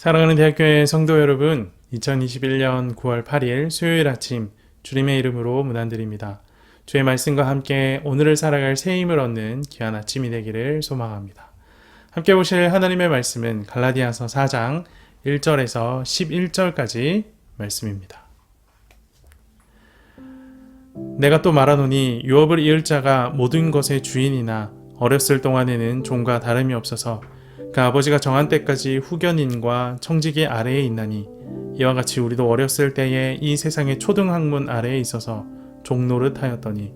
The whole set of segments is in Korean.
사랑하는 대학교의 성도 여러분, 2021년 9월 8일 수요일 아침 주님의 이름으로 문안드립니다. 주의 말씀과 함께 오늘을 살아갈 새 힘을 얻는 귀한 아침이 되기를 소망합니다. 함께 보실 하나님의 말씀은 갈라디아서 4장 1절에서 11절까지 말씀입니다. 내가 또 말하노니 유업을 이을 자가 모든 것의 주인이나 어렸을 동안에는 종과 다름이 없어서 그 아버지가 정한 때까지 후견인과 청지기 아래에 있나니 이와 같이 우리도 어렸을 때에 이 세상의 초등학문 아래에 있어서 종노릇 하였더니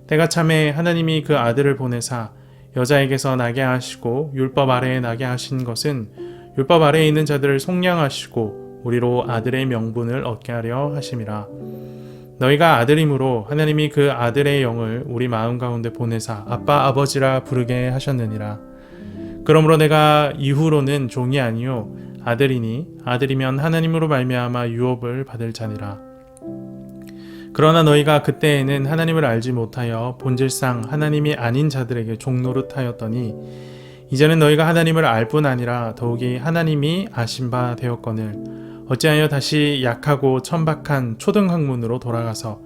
때가 참에 하나님이 그 아들을 보내사 여자에게서 나게 하시고 율법 아래에 나게 하신 것은 율법 아래에 있는 자들을 속량하시고 우리로 아들의 명분을 얻게 하려 하심이라. 너희가 아들이므로 하나님이 그 아들의 영을 우리 마음 가운데 보내사 아빠 아버지라 부르게 하셨느니라. 그러므로 내가 이후로는 종이 아니요 아들이니 아들이면 하나님으로 말미암아 유업을 받을 자니라. 그러나 너희가 그때에는 하나님을 알지 못하여 본질상 하나님이 아닌 자들에게 종노릇하였더니 이제는 너희가 하나님을 알 뿐 아니라 더욱이 하나님이 아신 바 되었거늘 어찌하여 다시 약하고 천박한 초등학문으로 돌아가서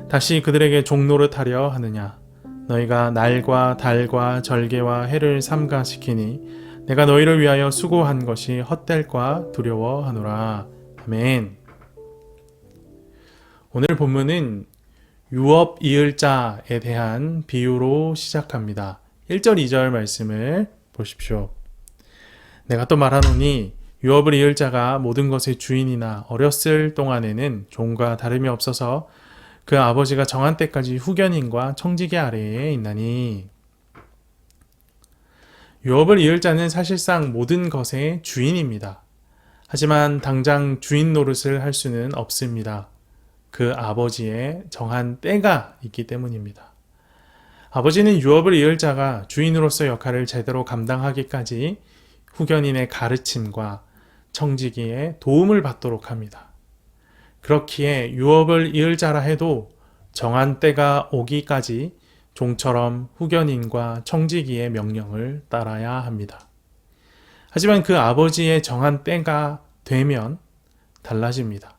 다시 그들에게 종노릇하려 하느냐. 너희가 날과 달과 절개와 해를 삼가시키니 내가 너희를 위하여 수고한 것이 헛될까 두려워하노라. 아멘. 오늘 본문은 유업 이을 자에 대한 비유로 시작합니다. 1절 2절 말씀을 보십시오. 내가 또 말하노니 유업을 이을 자가 모든 것의 주인이나 어렸을 동안에는 종과 다름이 없어서 그 아버지가 정한 때까지 후견인과 청지기 아래에 있나니. 유업을 이을 자는 사실상 모든 것의 주인입니다. 하지만 당장 주인 노릇을 할 수는 없습니다. 그 아버지의 정한 때가 있기 때문입니다. 아버지는 유업을 이을 자가 주인으로서 역할을 제대로 감당하기까지 후견인의 가르침과 청지기의 도움을 받도록 합니다. 그렇기에 유업을 이을 자라 해도 정한 때가 오기까지 종처럼 후견인과 청지기의 명령을 따라야 합니다. 하지만 그 아버지의 정한 때가 되면 달라집니다.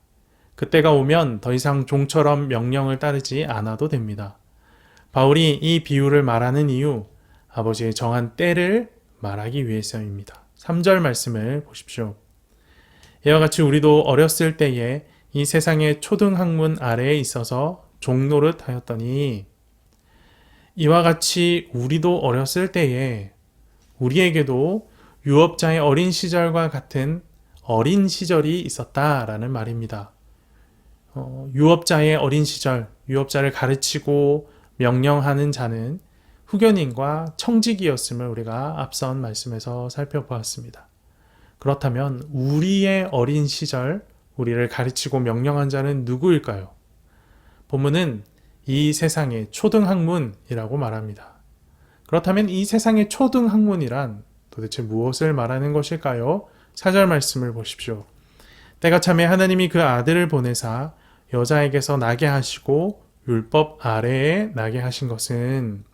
그때가 오면 더 이상 종처럼 명령을 따르지 않아도 됩니다. 바울이 이 비유를 말하는 이유, 아버지의 정한 때를 말하기 위해서입니다. 3절 말씀을 보십시오. 이와 같이 우리도 어렸을 때에 이 세상의 초등학문 아래에 있어서 종노릇 하였더니, 이와 같이 우리도 어렸을 때에 우리에게도 유업자의 어린 시절과 같은 어린 시절이 있었다라는 말입니다. 유업자의 어린 시절, 유업자를 가르치고 명령하는 자는 후견인과 청지기였음을 우리가 앞선 말씀에서 살펴보았습니다. 그렇다면 우리의 어린 시절, 우리를 가르치고 명령한 자는 누구일까요? 본문은 이 세상의 초등학문이라고 말합니다. 그렇다면 이 세상의 초등학문이란 도대체 무엇을 말하는 것일까요? 4절 말씀을 보십시오. 때가 참에 하나님이 그 아들을 보내사 여자에게서 나게 하시고 율법 아래에 나게 하신 것은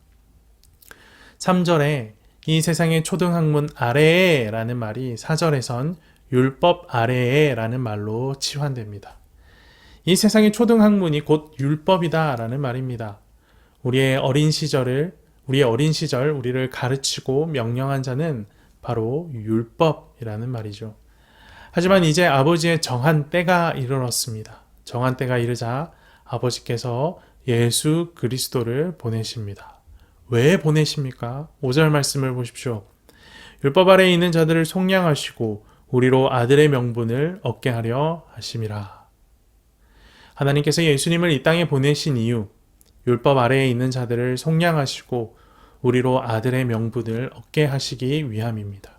3절에 이 세상의 초등학문 아래에 라는 말이 4절에선 율법 아래에 라는 말로 치환됩니다. 이 세상의 초등학문이 곧 율법이다 라는 말입니다. 우리의 어린 시절 우리를 가르치고 명령한 자는 바로 율법이라는 말이죠. 하지만 이제 아버지의 정한 때가 이르렀습니다. 정한 때가 이르자 아버지께서 예수 그리스도를 보내십니다. 왜 보내십니까? 5절 말씀을 보십시오. 율법 아래에 있는 자들을 속량하시고 우리로 아들의 명분을 얻게 하려 하심이라. 하나님께서 예수님을 이 땅에 보내신 이유, 율법 아래에 있는 자들을 속량하시고 우리로 아들의 명분을 얻게 하시기 위함입니다.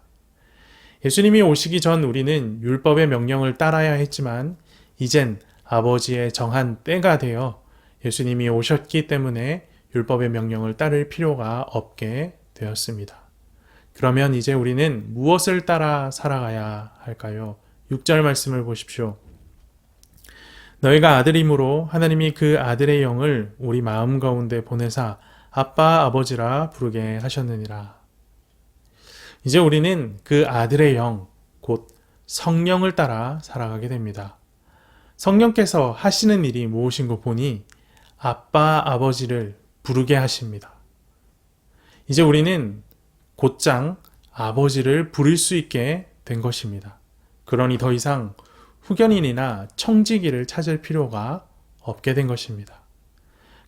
예수님이 오시기 전 우리는 율법의 명령을 따라야 했지만 이젠 아버지의 정한 때가 되어 예수님이 오셨기 때문에 율법의 명령을 따를 필요가 없게 되었습니다. 그러면 이제 우리는 무엇을 따라 살아가야 할까요? 6절 말씀을 보십시오. 너희가 아들이므로 하나님이 그 아들의 영을 우리 마음 가운데 보내사 아빠 아버지라 부르게 하셨느니라. 이제 우리는 그 아들의 영, 곧 성령을 따라 살아가게 됩니다. 성령께서 하시는 일이 무엇인고 보니 아빠 아버지를 부르게 하십니다. 이제 우리는 곧장 아버지를 부를 수 있게 된 것입니다. 그러니 더 이상 후견인이나 청지기를 찾을 필요가 없게 된 것입니다.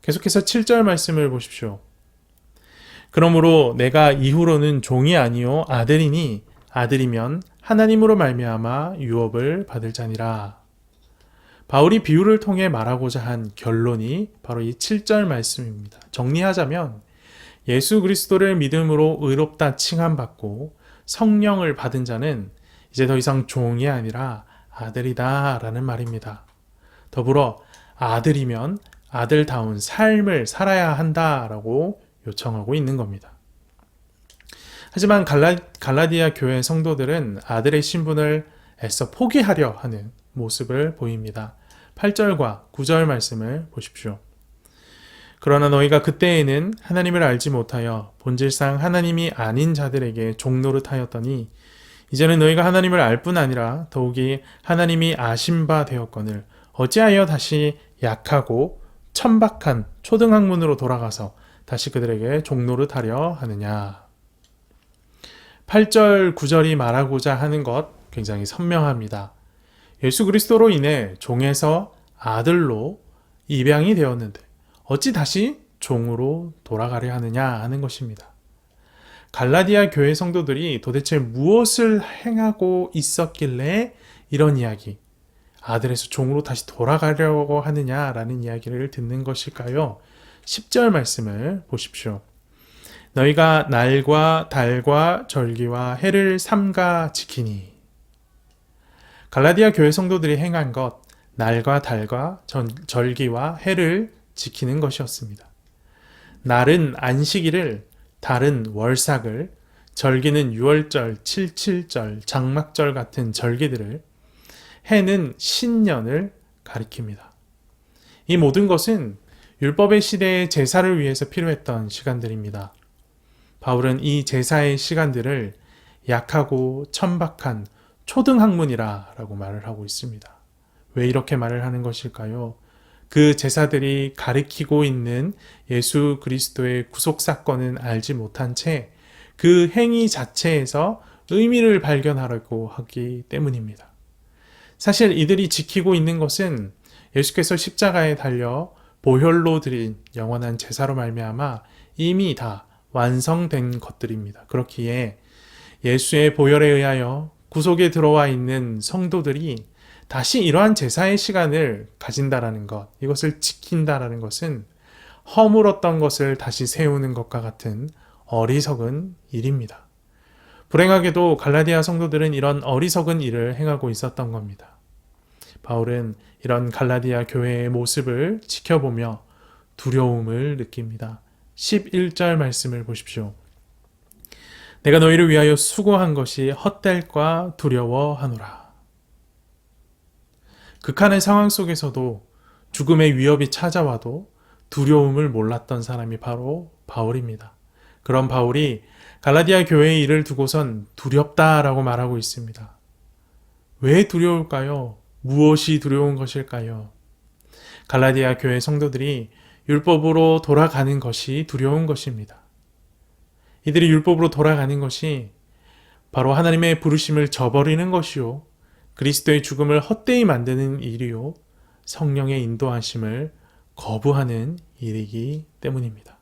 계속해서 7절 말씀을 보십시오. 그러므로 내가 이후로는 종이 아니요 아들이니 아들이면 하나님으로 말미암아 유업을 받을 자니라. 바울이 비유를 통해 말하고자 한 결론이 바로 이 7절 말씀입니다. 정리하자면 예수 그리스도를 믿음으로 의롭다 칭함받고 성령을 받은 자는 이제 더 이상 종이 아니라 아들이다 라는 말입니다. 더불어 아들이면 아들다운 삶을 살아야 한다라고 요청하고 있는 겁니다. 하지만 갈라디아 교회 성도들은 아들의 신분을 애써 포기하려 하는 모습을 보입니다. 8절과 9절 말씀을 보십시오. 그러나 너희가 그때에는 하나님을 알지 못하여 본질상 하나님이 아닌 자들에게 종노릇하였더니 이제는 너희가 하나님을 알 뿐 아니라 더욱이 하나님이 아신 바 되었거늘 어찌하여 다시 약하고 천박한 초등학문으로 돌아가서 다시 그들에게 종노릇하려 하느냐. 8절 9절이 말하고자 하는 것 굉장히 선명합니다. 예수 그리스도로 인해 종에서 아들로 입양이 되었는데 어찌 다시 종으로 돌아가려 하느냐 하는 것입니다. 갈라디아 교회 성도들이 도대체 무엇을 행하고 있었길래 이런 이야기, 아들에서 종으로 다시 돌아가려고 하느냐라는 이야기를 듣는 것일까요? 10절 말씀을 보십시오. 너희가 날과 달과 절기와 해를 삼가 지키니. 갈라디아 교회 성도들이 행한 것, 날과 달과 절기와 해를 지키는 것이었습니다. 날은 안식일을, 달은 월삭을, 절기는 유월절, 칠칠절, 장막절 같은 절기들을, 해는 신년을 가리킵니다. 이 모든 것은 율법의 시대의 제사를 위해서 필요했던 시간들입니다. 바울은 이 제사의 시간들을 약하고 천박한 초등학문이라고 말을 하고 있습니다. 왜 이렇게 말을 하는 것일까요? 그 제사들이 가리키고 있는 예수 그리스도의 구속사건은 알지 못한 채 그 행위 자체에서 의미를 발견하려고 하기 때문입니다. 사실 이들이 지키고 있는 것은 예수께서 십자가에 달려 보혈로 드린 영원한 제사로 말미암아 이미 다 완성된 것들입니다. 그렇기에 예수의 보혈에 의하여 구속에 들어와 있는 성도들이 다시 이러한 제사의 시간을 가진다라는 것, 이것을 지킨다라는 것은 허물었던 것을 다시 세우는 것과 같은 어리석은 일입니다. 불행하게도 갈라디아 성도들은 이런 어리석은 일을 행하고 있었던 겁니다. 바울은 이런 갈라디아 교회의 모습을 지켜보며 두려움을 느낍니다. 11절 말씀을 보십시오. 내가 너희를 위하여 수고한 것이 헛될까 두려워하노라. 극한의 상황 속에서도 죽음의 위협이 찾아와도 두려움을 몰랐던 사람이 바로 바울입니다. 그런 바울이 갈라디아 교회의 일을 두고선 두렵다라고 말하고 있습니다. 왜 두려울까요? 무엇이 두려운 것일까요? 갈라디아 교회 성도들이 율법으로 돌아가는 것이 두려운 것입니다. 이들이 율법으로 돌아가는 것이 바로 하나님의 부르심을 저버리는 것이요, 그리스도의 죽음을 헛되이 만드는 일이요, 성령의 인도하심을 거부하는 일이기 때문입니다.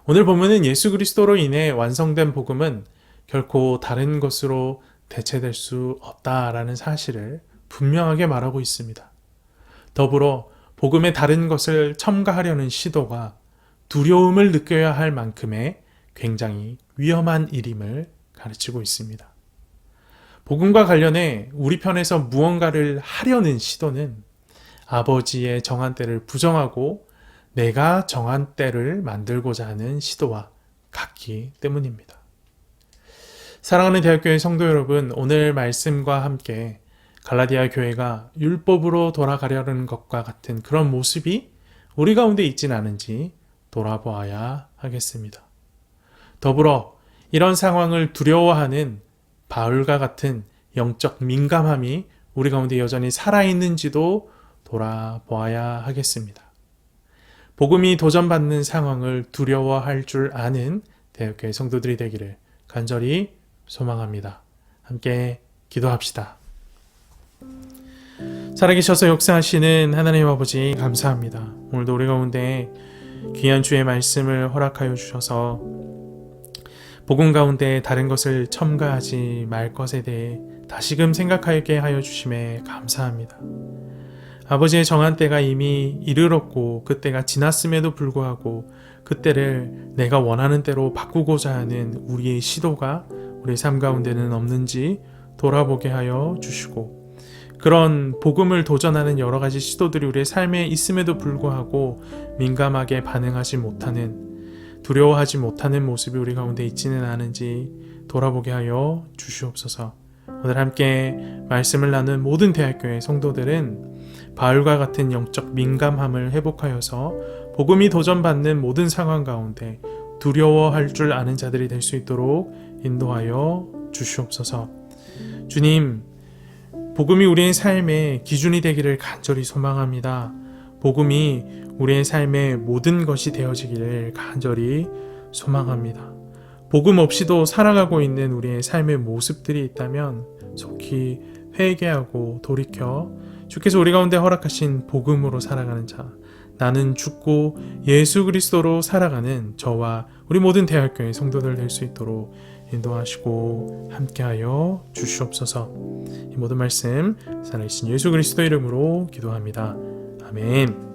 오늘 본문은 예수 그리스도로 인해 완성된 복음은 결코 다른 것으로 대체될 수 없다라는 사실을 분명하게 말하고 있습니다. 더불어 복음의 다른 것을 첨가하려는 시도가 두려움을 느껴야 할 만큼의 굉장히 위험한 일임을 가르치고 있습니다. 복음과 관련해 우리 편에서 무언가를 하려는 시도는 아버지의 정한 때를 부정하고 내가 정한 때를 만들고자 하는 시도와 같기 때문입니다. 사랑하는 대학교의 성도 여러분, 오늘 말씀과 함께 갈라디아 교회가 율법으로 돌아가려는 것과 같은 그런 모습이 우리 가운데 있진 않은지 돌아보아야 하겠습니다. 더불어 이런 상황을 두려워하는 바울과 같은 영적 민감함이 우리 가운데 여전히 살아있는지도 돌아보아야 하겠습니다. 복음이 도전받는 상황을 두려워할 줄 아는 대학교의 성도들이 되기를 간절히 소망합니다. 함께 기도합시다. 살아계셔서 역사하시는 하나님 아버지 감사합니다. 오늘도 우리 가운데 귀한 주의 말씀을 허락하여 주셔서 복음 가운데 다른 것을 첨가하지 말 것에 대해 다시금 생각하게 하여 주심에 감사합니다. 아버지의 정한 때가 이미 이르렀고 그 때가 지났음에도 불구하고 그 때를 내가 원하는 대로 바꾸고자 하는 우리의 시도가 우리 삶 가운데는 없는지 돌아보게 하여 주시고, 그런 복음을 도전하는 여러 가지 시도들이 우리의 삶에 있음에도 불구하고 민감하게 반응하지 못하는, 두려워하지 못하는 모습이 우리 가운데 있지는 않은지 돌아보게 하여 주시옵소서. 오늘 함께 말씀을 나눈 모든 대학교의 성도들은 바울과 같은 영적 민감함을 회복하여서 복음이 도전받는 모든 상황 가운데 두려워할 줄 아는 자들이 될 수 있도록 인도하여 주시옵소서. 주님, 복음이 우리의 삶의 기준이 되기를 간절히 소망합니다. 복음이 우리의 삶의 모든 것이 되어지기를 간절히 소망합니다. 복음 없이도 살아가고 있는 우리의 삶의 모습들이 있다면 속히 회개하고 돌이켜 주께서 우리 가운데 허락하신 복음으로 살아가는 자, 나는 죽고 예수 그리스도로 살아가는 저와 우리 모든 대학교의 성도들 될 수 있도록 인도하시고 함께하여 주시옵소서. 이 모든 말씀 살아계신 예수 그리스도 이름으로 기도합니다. 아멘.